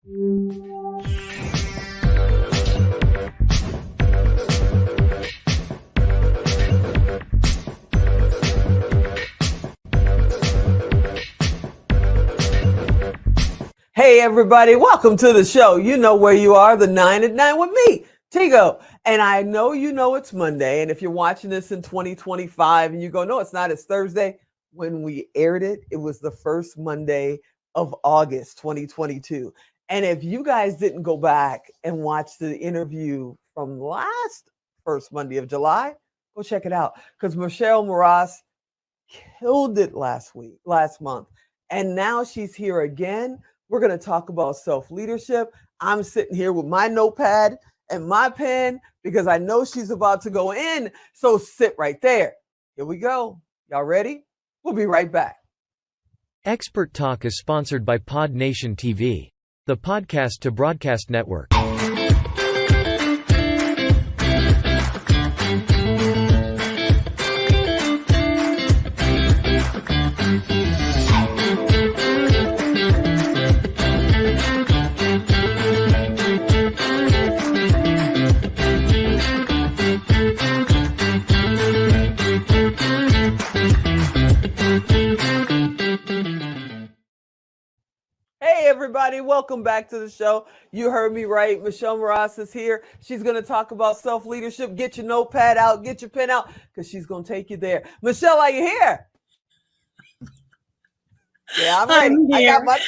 Hey, everybody, welcome to the show. You know where you are, the 9 at 9 with me, Tigo. And I know you know it's Monday. And if you're watching this in 2025 and you go, no, it's not, it's Thursday. When we aired it, it was the first Monday of August 2022. And if you guys didn't go back and watch the interview from last first Monday of July, go check it out. Because Michelle Mras killed it last month. And now she's here again. We're going to talk about self-leadership. I'm sitting here with my notepad and my pen because I know she's about to go in. So sit right there. Here we go. Y'all ready? We'll be right back. Expert Talk is sponsored by Pod Nation TV, the podcast to broadcast network. Hey, everybody, welcome back to the show. You heard me right. Michelle Mras is here. She's going to talk about self-leadership. Get your notepad out, get your pen out, because she's going to take you there. Michelle, are you here? Yeah, I'm ready. I got my.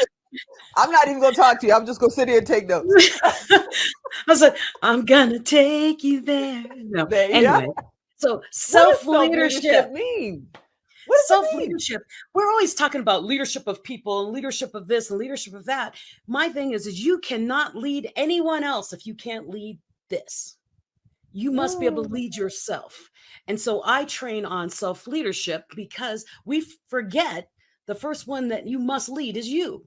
I'm not even going to talk to you. I'm just going to sit here and take notes. I was like, I'm going to take you there. No. There you anyway, go. So self-leadership mean? Self-leadership. We're always talking about leadership of people and leadership of this and leadership of that. My thing is you cannot lead anyone else if you can't lead this. You must be able to lead yourself. And so I train on self-leadership because we forget the first one that you must lead is you.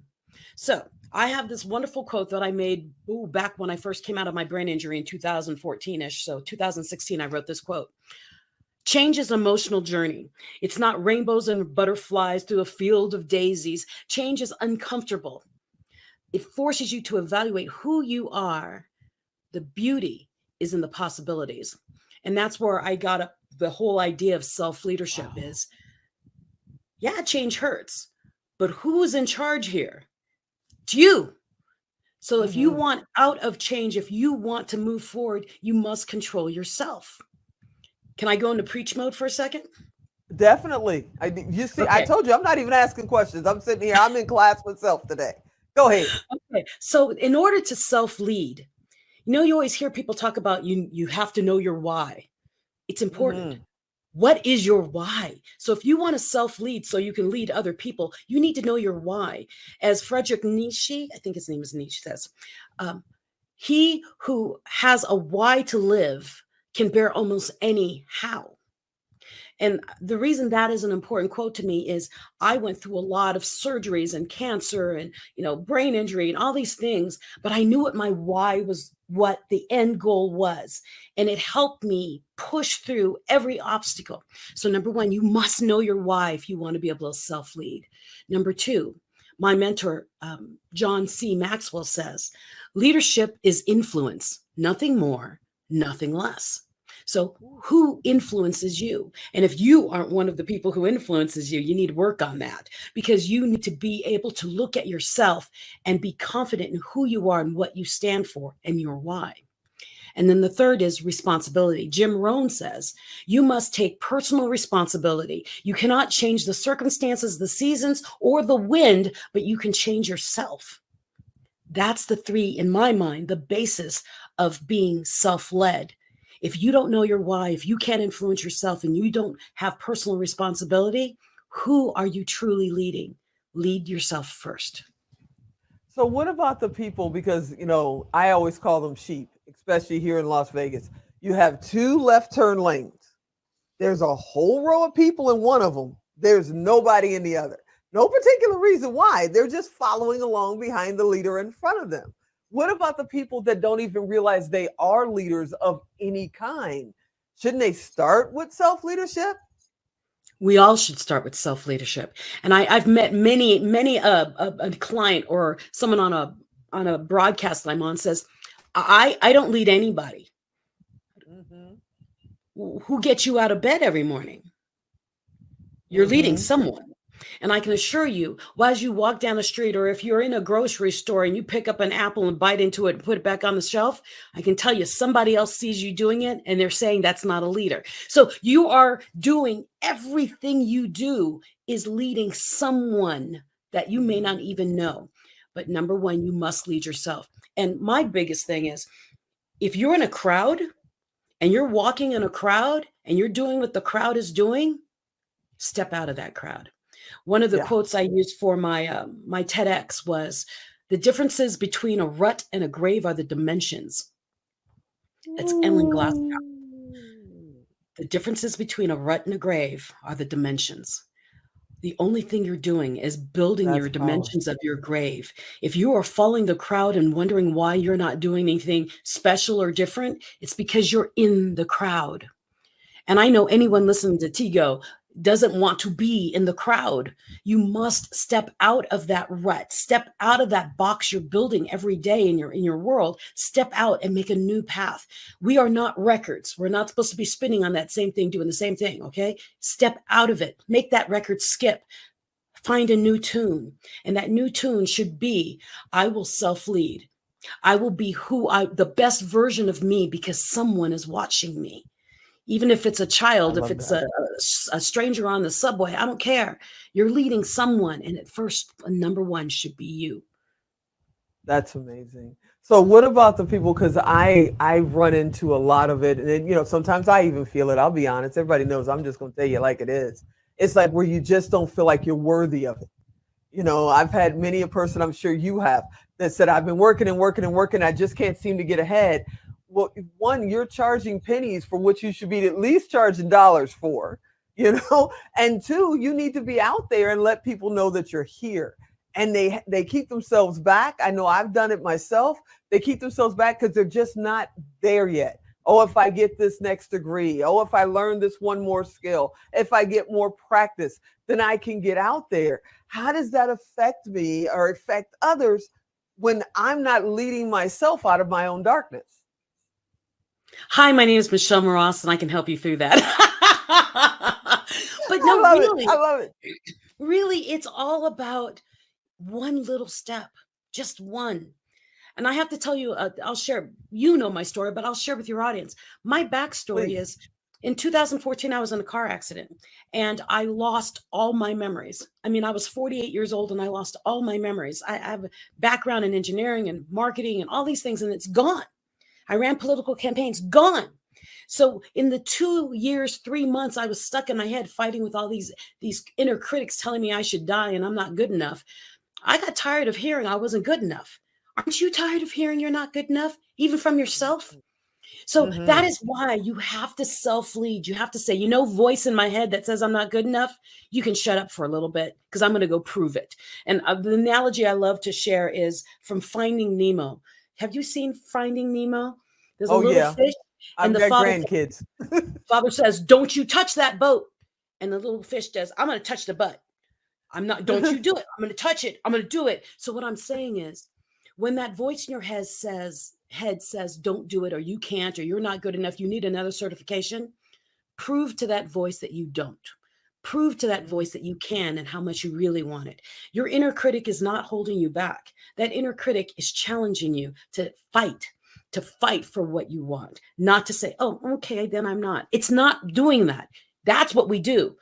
So I have this wonderful quote that I made back when I first came out of my brain injury in 2014-ish. So 2016, I wrote this quote. Change is an emotional journey. It's not rainbows and butterflies through a field of daisies. Change is uncomfortable. It forces you to evaluate who you are. The beauty is in the possibilities. And that's where I got the whole idea of self-leadership is, yeah, change hurts, but who's in charge here? It's you. So if you want out of change, if you want to move forward, you must control yourself. Can I go into preach mode for a second? Definitely. You see, okay. I told you I'm not even asking questions. I'm sitting here. I'm in class myself today. Go ahead. Okay. So in order to self-lead, you always hear people talk about you have to know your why. It's important. What is your why? So if you want to self-lead so you can lead other people, you need to know your why. As Friedrich Nietzsche, I think his name is Nietzsche, says, he who has a why to live can bear almost any how. And the reason that is an important quote to me is I went through a lot of surgeries and cancer and, brain injury and all these things, but I knew what my why was, what the end goal was. And it helped me push through every obstacle. So number one, you must know your why if you want to be able to self-lead. Number two, my mentor, John C. Maxwell says, leadership is influence, nothing more, nothing less. So who influences you? And if you aren't one of the people who influences you, you need to work on that because you need to be able to look at yourself and be confident in who you are and what you stand for and your why. And then the third is responsibility. Jim Rohn says, you must take personal responsibility. You cannot change the circumstances, the seasons, or the wind, but you can change yourself. That's the three, in my mind, the basis of being self-led. If you don't know your why, if you can't influence yourself and you don't have personal responsibility, who are you truly leading? Lead yourself first. So what about the people, because, I always call them sheep, especially here in Las Vegas. You have two left turn lanes. There's a whole row of people in one of them. There's nobody in the other. No particular reason why. They're just following along behind the leader in front of them. What about the people that don't even realize they are leaders of any kind? Shouldn't they start with self-leadership? We all should start with self-leadership. And I've met many a client or someone on on a broadcast that I'm on says, I don't lead anybody. Who gets you out of bed every morning? You're leading someone. And I can assure you, as you walk down the street, or if you're in a grocery store and you pick up an apple and bite into it and put it back on the shelf, I can tell you somebody else sees you doing it and they're saying that's not a leader. So you are doing everything you do is leading someone that you may not even know. But number one, you must lead yourself. And my biggest thing is, if you're in a crowd and you're walking in a crowd and you're doing what the crowd is doing, step out of that crowd. One of the quotes I used for my my TEDx was, the differences between a rut and a grave are the dimensions. That's Ellen Glasgow. The differences between a rut and a grave are the dimensions. The only thing you're doing is building your dimensions of your grave. If you are following the crowd and wondering why you're not doing anything special or different, it's because you're in the crowd. And I know anyone listening to Tigo doesn't want to be in the crowd. You must step out of that rut, step out of that box you're building every day in your world, step out and make a new path. We are not records. We're not supposed to be spinning on that same thing, doing the same thing. Okay. Step out of it, make that record skip, find a new tune. And that new tune should be, I will self-lead. I will be the best version of me because someone is watching me. Even if it's a child, if it's a stranger on the subway, I don't care. You're leading someone. And at first, number one should be you. That's amazing. So what about the people, because I run into a lot of it, and you know, sometimes I even feel it. I'll be honest. Everybody knows I'm just going to tell you like it is. It's like where you just don't feel like you're worthy of it. You know, I've had many a person, I'm sure you have, that said, I've been working and working and working. I just can't seem to get ahead. Well, one, you're charging pennies for what you should be at least charging dollars for, you know, and two, you need to be out there and let people know that you're here. And they keep themselves back. I know I've done it myself. They keep themselves back because they're just not there yet. Oh, if I get this next degree, oh, if I learn this one more skill, if I get more practice, then I can get out there. How does that affect me or affect others when I'm not leading myself out of my own darkness? Hi, my name is Michelle Mras, and I can help you through that. But no, really, I love it. Really, it's all about one little step, just one. And I have to tell you, I'll share, you know my story, but I'll share with your audience. My backstory is, in 2014, I was in a car accident and I lost all my memories. I mean, I was 48 years old and I lost all my memories. I have a background in engineering and marketing and all these things, and it's gone. I ran political campaigns, gone. So in the 2 years, 3 months, I was stuck in my head fighting with all these inner critics telling me I should die and I'm not good enough. I got tired of hearing I wasn't good enough. Aren't you tired of hearing you're not good enough, even from yourself? So that is why you have to self-lead. You have to say, voice in my head that says I'm not good enough, you can shut up for a little bit because I'm going to go prove it. And the analogy I love to share is from Finding Nemo. Have you seen Finding Nemo? There's a little fish, and the father says, "Don't you touch that boat." And the little fish says, "I'm going to touch the butt. Don't you do it. I'm going to touch it. I'm going to do it." So what I'm saying is, when that voice in your head says, don't do it, or you can't, or you're not good enough, you need another certification, prove to that voice that you don't. Prove to that voice that you can and how much you really want it. Your inner critic is not holding you back. That inner critic is challenging you to fight for what you want, not to say, "Oh, okay, then I'm not." It's not doing that. That's what we do.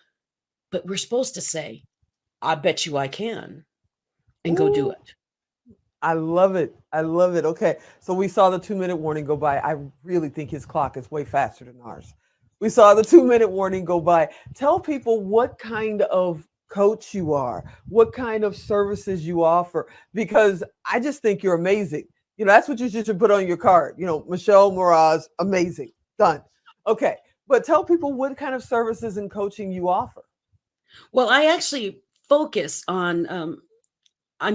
But we're supposed to say, "I bet you I can," and go do it. I love it. I love it. Okay. So we saw the 2-minute warning go by. I really think his clock is way faster than ours. We saw the 2-minute warning go by. Tell people what kind of coach you are, what kind of services you offer, because I just think you're amazing. That's what you should put on your card. Michelle Mras, amazing. Done. Okay. But tell people what kind of services and coaching you offer. Well, I actually focus on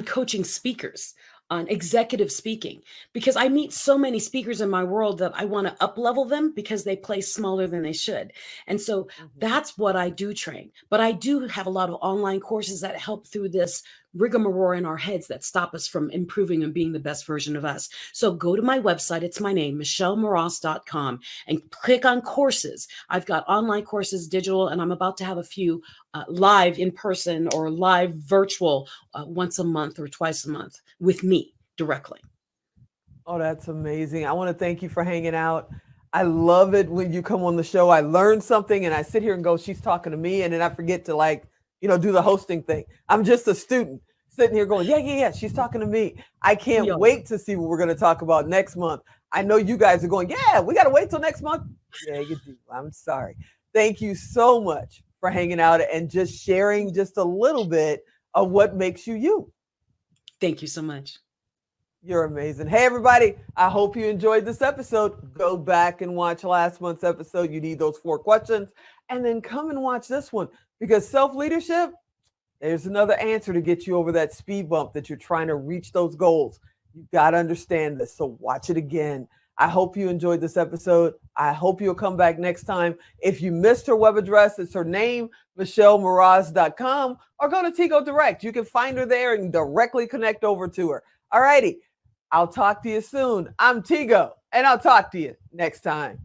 coaching speakers, on executive speaking, because I meet so many speakers in my world that I want to up-level them because they play smaller than they should. And so that's what I do train. But I do have a lot of online courses that help through this rigmarole in our heads that stop us from improving and being the best version of us. So go to my website. It's my name, michellemras.com, and click on courses. I've got online courses, digital, and I'm about to have a few live in person or live virtual once a month or twice a month with me directly. Oh, that's amazing. I want to thank you for hanging out. I love it when you come on the show. I learn something and I sit here and go, she's talking to me. And then I forget to do the hosting thing. I'm just a student sitting here going, yeah, she's talking to me. I can't wait to see what we're going to talk about next month. I know you guys are going, yeah, we got to wait till next month. Yeah, you do. I'm sorry. Thank you so much for hanging out and just sharing just a little bit of what makes you you. Thank you so much. You're amazing. Hey, everybody. I hope you enjoyed this episode. Go back and watch last month's episode. You need those 4 questions. And then come and watch this one, because self-leadership, there's another answer to get you over that speed bump that you're trying to reach those goals. You've got to understand this. So watch it again. I hope you enjoyed this episode. I hope you'll come back next time. If you missed her web address, it's her name, michellemras.com, or go to Tigo Direct. You can find her there and directly connect over to her. All righty. I'll talk to you soon. I'm Tigo, and I'll talk to you next time.